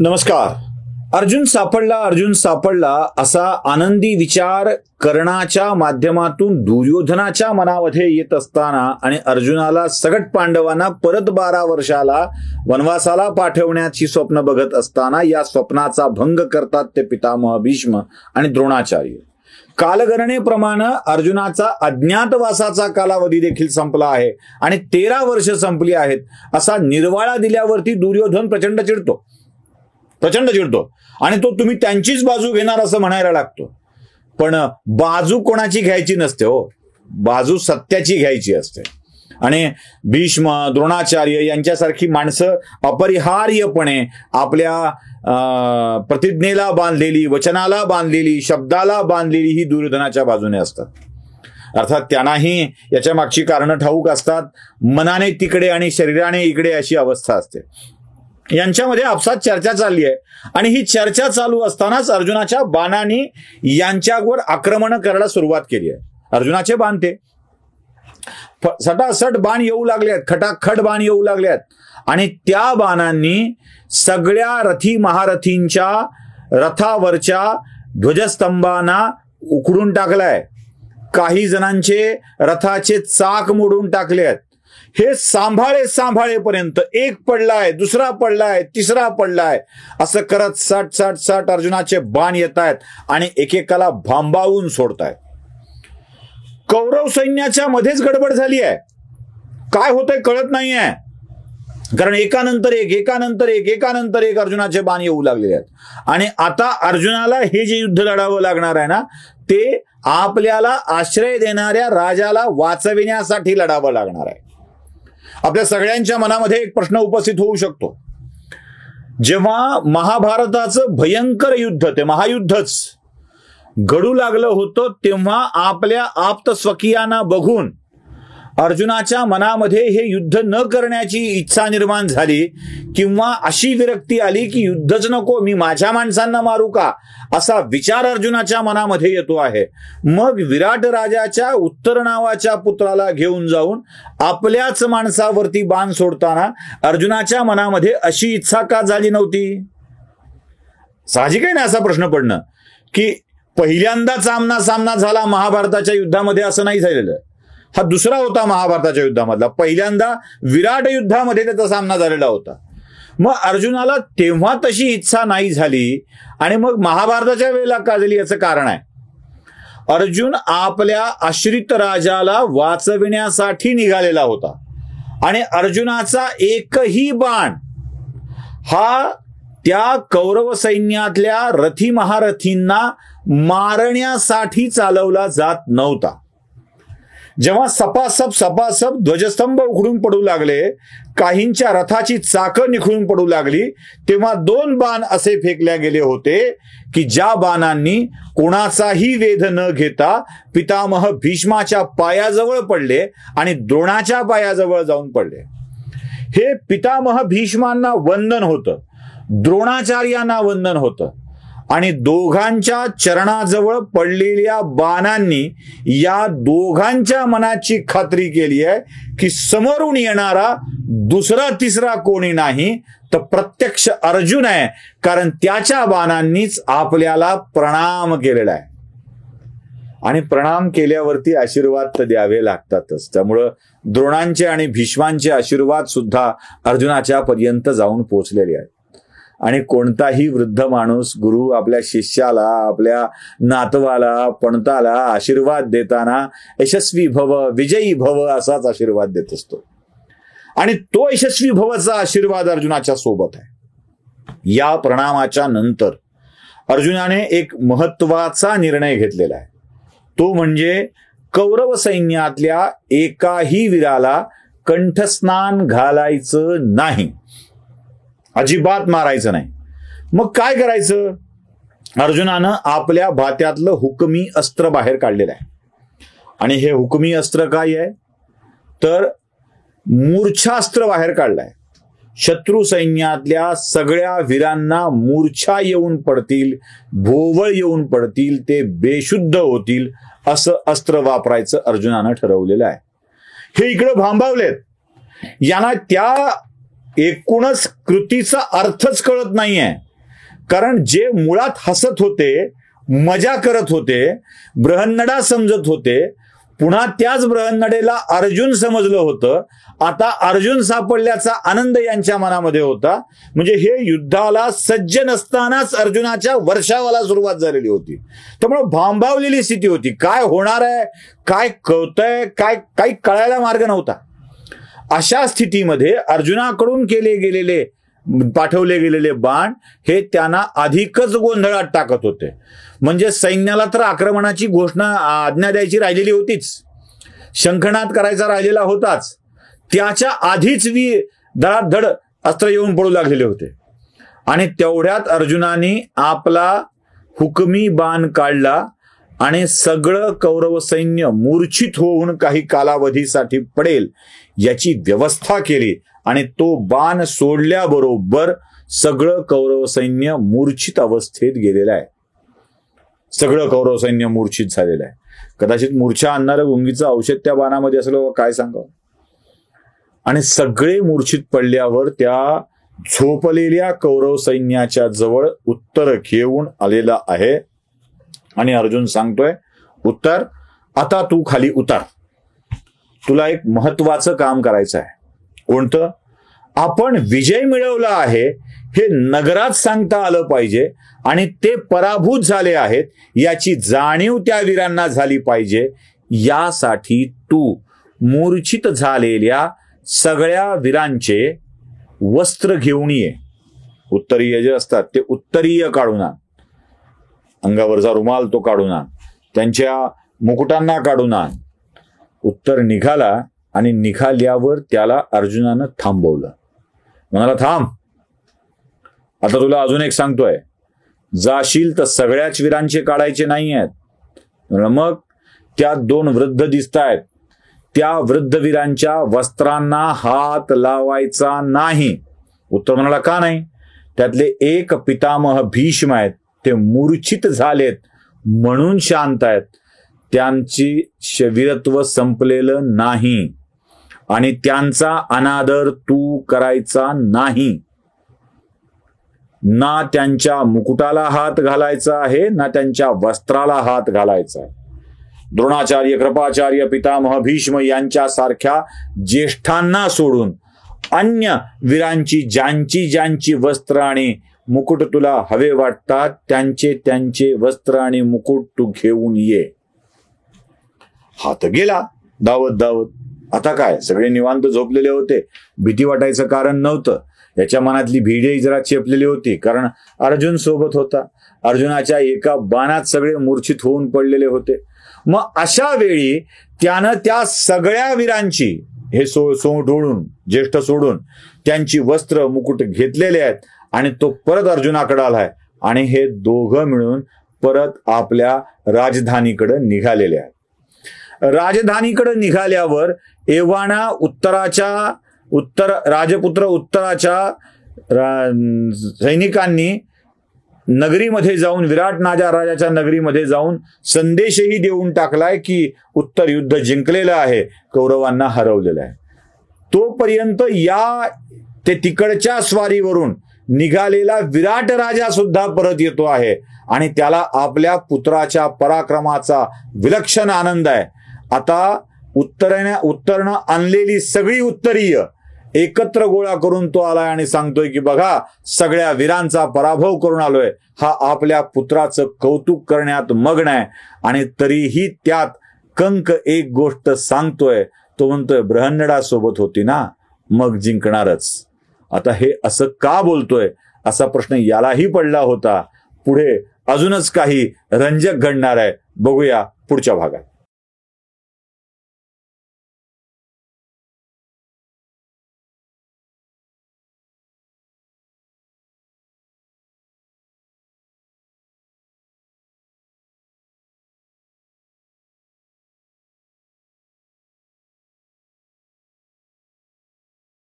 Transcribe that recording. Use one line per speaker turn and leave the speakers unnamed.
नमस्कार. अर्जुन सापडला असा आनंदी विचार कर्णाच्या माध्यमातून दुर्योधनाच्या मनामध्ये येत असताना आणि अर्जुनाला सगट पांडवांना परत 12 वर्षाला वनवासाला पाठवण्याची स्वप्न बघत असताना या स्वप्नाचा भंग करतात ते पितामह भीष्म आणि द्रोणाचार्य. कालगणनेप्रमाणे अर्जुनाचा अज्ञातवासाचा कालावधी देखील संपला आहे आणि 13 वर्ष संपली आहेत असा निर्वाळा दिल्यावरती दुर्योधन प्रचंड चिडतो आणि तो तुम्ही त्यांचीच बाजू घेणार असं म्हणायला लागतो. पण बाजू कोणाची घ्यायची नसते हो, बाजू सत्याची घ्यायची असते. आणि भीष्म द्रोणाचार्य यांच्यासारखी माणसं अपरिहार्यपणे आपल्या प्रतिज्ञेला बांधलेली, वचनाला बांधलेली, शब्दाला बांधलेली ही दुर्योधनाच्या बाजूने असतात. अर्थात त्यांनाही याच्या मागची कारणं ठाऊक असतात. मनाने तिकडे आणि शरीराने इकडे अशी अवस्था असते. यांच्यामध्ये आपसात चर्चा चालली आहे आणि ही चर्चा चालू असतानाच अर्जुनाच्या बाणांनी यांच्यावर आक्रमण करायला सुरुवात केली आहे. अर्जुनाचे बाण ते सटासट बाण येऊ लागले आहेत, खटाखट बाण येऊ लागले आहेत आणि त्या बाणांनी सगळ्या रथी महारथींच्या रथावरच्या ध्वजस्तंभांना उखडून टाकलाय. काही जणांचे रथाचे चाक मोडून टाकले आहेत. हे सांभाळेपर्यंत एक पडलाय, दुसरा पडलाय, तिसरा पडलाय, असं करत सट अर्जुनाचे बाण येत आहेत आणि एकेकाला भांबावून सोडतायत. कौरव सैन्याच्या मध्येच गडबड झाली आहे. काय होतंय कळत नाहीये, कारण एकानंतर एक अर्जुनाचे बाण येऊ लागले आहेत. आणि आता अर्जुनाला हे जे युद्ध लढावं लागणार आहे ना, ते आपल्याला आश्रय देणाऱ्या राजाला वाचविण्यासाठी लढावं लागणार आहे. आपल्या सगळ्यांच्या मनामध्ये एक प्रश्न उपस्थित होऊ शकतो. जेव्हा महाभारताचं भयंकर युद्ध, ते महायुद्धच घडू लागलं होतं, तेव्हा आपल्या आप्त स्वकीयांना बघून अर्जुनाच्या मनामध्ये हे युद्ध न करण्याची इच्छा निर्माण झाली किंवा अशी विरक्ती आली की युद्धच नको, मी माझ्या माणसांना मारू का, असा विचार अर्जुनाच्या मनामध्ये येतो आहे. मग विराट राजाच्या उत्तर नावाच्या पुत्राला घेऊन जाऊन आपल्याच माणसावरती बाण सोडताना अर्जुनाच्या मनामध्ये अशी इच्छा का झाली नव्हती? साहजिक आहे ना असा प्रश्न पडणं की पहिल्यांदा सामना झाला महाभारताच्या युद्धामध्ये, असं नाही झालेलं. हा दुसरा होता महाभारताच्या युद्धामधला. पहिल्यांदा विराट युद्धामध्ये त्याचा सामना झालेला होता. मग अर्जुनाला तेव्हा तशी इच्छा नाही झाली आणि मग महाभारताच्या वेळेला का झाली याचं कारण आहे. अर्जुन आपल्या आश्रित राजाला वाचविण्यासाठी निघालेला होता आणि अर्जुनाचा एकही बाण हा त्या कौरव सैन्यातल्या रथी महारथींना मारण्यासाठी चालवला जात नव्हता. जेव्हा सपासप ध्वजस्तंभ उखडून पडू लागले, काहींच्या रथाची चाकं निखळून पडू लागली, तेव्हा 2 बाण असे फेकले गेले होते की ज्या बाणांनी कोणाचाही वेध न घेता पितामह भीष्माच्या पायाजवळ पडले आणि द्रोणाच्या पायाजवळ जाऊन पडले. हे पितामह भीष्मांना वंदन होतं, द्रोणाचार्यांना वंदन होतं आणि दोघांच्या चरणाजवळ पडलेल्या बाणांनी या दोघांच्या मनाची खात्री केली आहे की समोरून येणारा दुसरा तिसरा कोणी नाही तर प्रत्यक्ष अर्जुन आहे, कारण त्याच्या बाणांनीच आपल्याला प्रणाम केलेला आहे. आणि प्रणाम केल्यावरती आशीर्वाद तर द्यावे लागतातच. त्यामुळं द्रोणांचे आणि भीष्मांचे आशीर्वाद सुद्धा अर्जुनाच्या पर्यंत जाऊन पोहोचलेले आहेत. आणि कोणताही वृद्ध माणूस गुरु आपल्या शिष्याला, आपल्या नातवाला, पणताला आशीर्वाद देताना यशस्वी भव, विजयी भव असाच आशीर्वाद देत असतो. आणि तो यशस्वी भवचा आशीर्वाद अर्जुनाच्या सोबत आहे. या प्रणामाच्या नंतर अर्जुनाने एक महत्वाचा निर्णय घेतलेला आहे. तो म्हणजे कौरव सैन्यातल्या एकाही वीराला कंठस्नान घालायचं नाही, अजिबात मारायचं नाही. मग काय करायचं? अर्जुनानं आपल्या भात्यातलं हुकमी अस्त्र बाहेर काढलेलं आहे. आणि हे हुकमी अस्त्र काय आहे तर मूर्छास्त्र बाहेर काढलंय. शत्रू सैन्यातल्या सगळ्या वीरांना मूर्छा येऊन पडतील, भोवळ येऊन पडतील, ते बेशुद्ध होतील असं अस्त्र वापरायचं अर्जुनानं ठरवलेलं आहे. हे इकडं भांबावलेत. यांना त्या एकूणच कृतीचा अर्थच कळत नाहीये. कारण जे मुळात हसत होते, मजा करत होते, बृहन्नडा समजत होते, पुन्हा त्याच बृहन्नडेला अर्जुन समजलं होतं. आता अर्जुन सापडल्याचा आनंद यांच्या मनामध्ये होता. म्हणजे हे युद्धाला सज्ज नसतानाच अर्जुनाच्या वर्षावाला सुरुवात झालेली होती. त्यामुळे भांबावलेली स्थिती होती. काय होणार आहे, काय कळतंय, काही कळायला मार्ग नव्हता. अशा स्थितीमध्ये अर्जुनाकडून पाठवले गेलेले बाण हे त्यांना अधिकच गोंधळात टाकत होते. म्हणजे सैन्याला तर आक्रमणाची आज्ञा द्यायची राहिलेली होतीच, शंखनाद करायचा राहिलेला होताच, त्याच्या आधीच धडाधड अस्त्र येऊन पडू लागलेले होते. आणि तेवढ्यात अर्जुनाने आपला हुकमी बाण काढला आणि सगळं कौरव सैन्य मूर्छित होऊन काही कालावधीसाठी पडेल याची व्यवस्था केली. आणि तो बाण सोडल्याबरोबर सगळं कौरव सैन्य मूर्छित अवस्थेत गेलेलं आहे. सगळं कौरव सैन्य मूर्छित झालेलं आहे. कदाचित मूर्छा आणणारं गुंगीचं औषध त्या बाणामध्ये असलं, काय सांगावं. आणि सगळे मूर्छित पडल्यावर त्या झोपलेल्या कौरव सैन्याच्या जवळ उत्तर घेऊन आलेला आहे. आणि अर्जुन सांगतोय, उत्तर, आता तू खाली उतर. तुला एक महत्वाचं काम करायचं आहे. कोणतं? आपण विजय मिळवला आहे हे नगरात सांगता आलं पाहिजे आणि ते पराभूत झाले आहेत याची जाणीव त्या वीरांना झाली पाहिजे. यासाठी तू मूर्छित झालेल्या सगळ्या वीरांचे वस्त्र घेऊन ये. उत्तरीय जे असतात ते उत्तरीय काढून आण, अंगावरचा रुमाल तो काढून आण, त्यांच्या मुकुटांना काढून आण. उत्तर निघाला आणि निघाल्यावर त्याला अर्जुनानं थांबवलं. म्हणाला, थांब, आता तुला अजून एक सांगतोय. जाशील तर सगळ्याच वीरांचे काढायचे नाही आहेत. मग त्या 2 वृद्ध दिसतायत, त्या वृद्ध वीरांच्या वस्त्रांना हात लावायचा नाही. उत्तर म्हणाला, का नाही? त्यातले एक पितामह भीष्म आहेत, ते मूर्छित झालेत म्हणून शांत आहेत. त्यांची वीरत्व संपलेलं नाही आणि त्यांचा अनादर तू करायचा नाही. ना त्यांच्या मुकुटाला हात घालायचा आहे, ना त्यांच्या वस्त्राला हात घालायचा आहे. द्रोणाचार्य, कृपाचार्य, पितामह भीष्म यांच्यासारख्या ज्येष्ठांना सोडून अन्य वीरांची ज्यांची वस्त्र आणि मुकुट तुला हवे वाटतात त्यांचे वस्त्र आणि मुकुट तू घेऊन ये. हात गेला धावत. आता काय, सगळे निवांत झोपलेले होते, भीती वाटायचं कारण नव्हतं. याच्या मनातली भीडही जरा चेपलेली होती, कारण अर्जुन सोबत होता. अर्जुनाच्या एका बाणात सगळे मूर्छित होऊन पडलेले होते. मग अशा वेळी त्यानं त्या सगळ्या वीरांची हे सोडून, ज्येष्ठ सोडून, त्यांची वस्त्र मुकुट घेतलेले आहेत आणि तो परत अर्जुनाकडे आलाय आणि हे दोघं मिळून परत आपल्या राजधानीकडे निघालेले आहेत. राजधानीकडे निघाल्यावर एव्हाना राजपुत्र उत्तराच्या सैनिकांनी नगरीमध्ये जाऊन, विराट राजाच्या नगरीमध्ये जाऊन संदेशही देऊन टाकलाय की उत्तर युद्ध जिंकलेलं आहे, कौरवांना हरवलेलं आहे. तोपर्यंत ते तिकडच्या स्वारीवरून निघालेला विराट राजा सुद्धा परत येतो आहे आणि त्याला आपल्या पुत्राच्या पराक्रमाचा विलक्षण आनंद आहे. आता उत्तरनं आणलेली सगळी उत्तरीय एकत्र गोळा करून तो आलाय आणि सांगतोय की बघा, सगळ्या वीरांचा पराभव करून आलोय. हा आपल्या पुत्राचं कौतुक करण्यात मग्न आहे आणि तरीही त्यात कंक एक गोष्ट सांगतोय. तो म्हणतोय, बृहन्नडा सोबत होती ना, मग जिंकणारच. आता हे असं का बोलतोय असा प्रश्न यालाही पडला होता. पुढे अजूनच काही रंजक घडणार आहे, बघूया पुढच्या भागात.